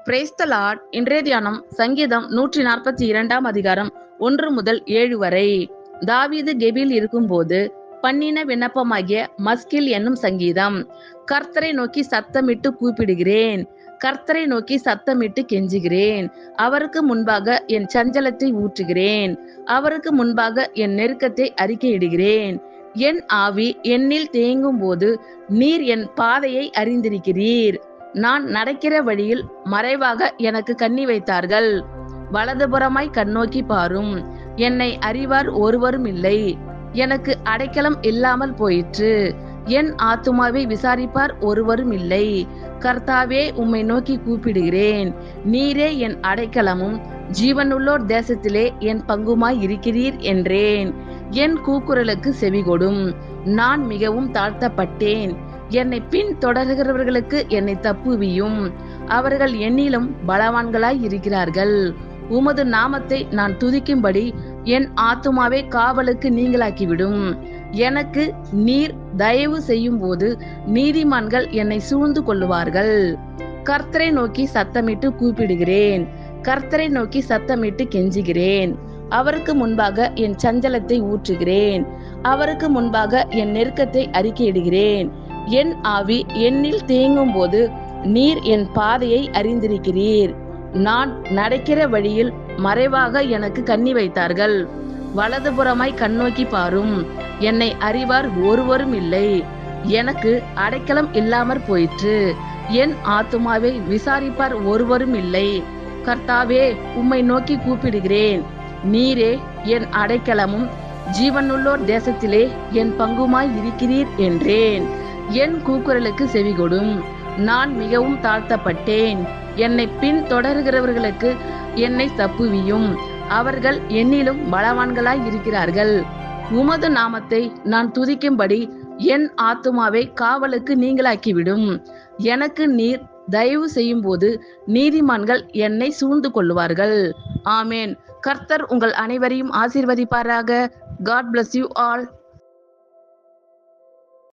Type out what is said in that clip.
Praise the Lord. இன்றைய தியானம் சங்கீதம் 142 அதிகாரம் 1 முதல் 7 வரை. தாவீது கெபியில் இருக்கும்போது பண்ணின விண்ணப்பமாகிய மஸ்கில் என்னும் சங்கீதம். கர்த்தரை நோக்கி சத்தமிட்டு கூப்பிடுகிறேன், கர்த்தரை நோக்கி சத்தமிட்டு கெஞ்சுகிறேன். அவருக்கு முன்பாக என் சஞ்சலத்தை ஊற்றுகிறேன், அவருக்கு முன்பாக என் நெருக்கத்தை அறிக்கையிடுகிறேன். என் ஆவி என்னில் தேங்கும் போது நீர் என் பாதையை அறிந்திருக்கிறீர். நான் நடக்கிற வழியில் மறைவாக எனக்கு கண்ணி வைத்தார்கள். வலதுபுறமாய் கண்ணோக்கி பாரும், என்னை அறிவார் ஒருவரும் இல்லை. எனக்கு அடைக்கலம் இல்லாமல் போயிற்று, என் ஆத்துமாவை விசாரிப்பார் ஒருவரும் இல்லை. கர்த்தாவே, உம்மை நோக்கி கூப்பிடுகிறேன். நீரே என் அடைக்கலமும் ஜீவனுள்ளோர் தேசத்திலே என் பங்குமாய் இருக்கிறீர் என்றேன். என் கூக்குரலுக்கு செவிகொடும். நான் மிகவும் தாழ்த்தப்பட்டேன். என்னை பின் தொடர்கிறவர்களுக்கு என்னை தப்புவியும். அவர்கள் என்னிலும் பலவான்களாய் இருக்கிறார்கள். உமது நாமத்தை நான் துதிக்கும்படி என் ஆத்துமாவை காவலுக்கு நீங்களாக்கிவிடும். எனக்கு நீர் தயவு செய்யும் போது நீதிமான்கள் என்னை சூழ்ந்து கொள்ளுவார்கள். கர்த்தரை நோக்கி சத்தமிட்டு கூப்பிடுகிறேன், கர்த்தரை நோக்கி சத்தமிட்டு கெஞ்சுகிறேன். அவருக்கு முன்பாக என் சஞ்சலத்தை ஊற்றுகிறேன், அவருக்கு முன்பாக என் நெருக்கத்தை அறிக்கையிடுகிறேன். என் ஆவி என்னில் தேங்கும் போது நீர் என் பாதையை அறிந்திருக்கிறீர். நான் நடக்கிற வழியில் மறைவாக எனக்கு கண்ணி வைத்தார்கள். வலதுபுறமாய் கண்ணோக்கி பாரும், என்னை அறிவார் ஒருவரும் இல்லை. எனக்கு அடைக்கலம் இல்லாமற் போயிற்று, என் ஆத்துமாவை விசாரிப்பார் ஒருவரும் இல்லை. கர்த்தாவே, உம்மை நோக்கி கூப்பிடுகிறேன். நீரே என் அடைக்கலமும் ஜீவனுள்ளோர் தேசத்திலே என் பங்குமாய் இருக்கிறீர் என்றேன். என் கூக்குரலுக்கு செவிகொடும். நான் மிகவும் தாழ்த்தப்பட்டேன். என்னை பின் தொடர்கிறவர்களுக்கு என்னை தப்புவியும். அவர்கள் என்னிலும் பலவான்களாய் இருக்கிறார்கள். உமது நாமத்தை நான் துதிக்கும்படி என் ஆத்துமாவை காவலுக்கு நீங்களாக்கிவிடும். எனக்கு நீர் தயவு செய்யும் போது நீதிமான்கள் என்னை சூழ்ந்து கொள்ளுவார்கள். ஆமேன். கர்த்தர் உங்கள் அனைவரையும் ஆசீர்வதிப்பாராக. God bless you all.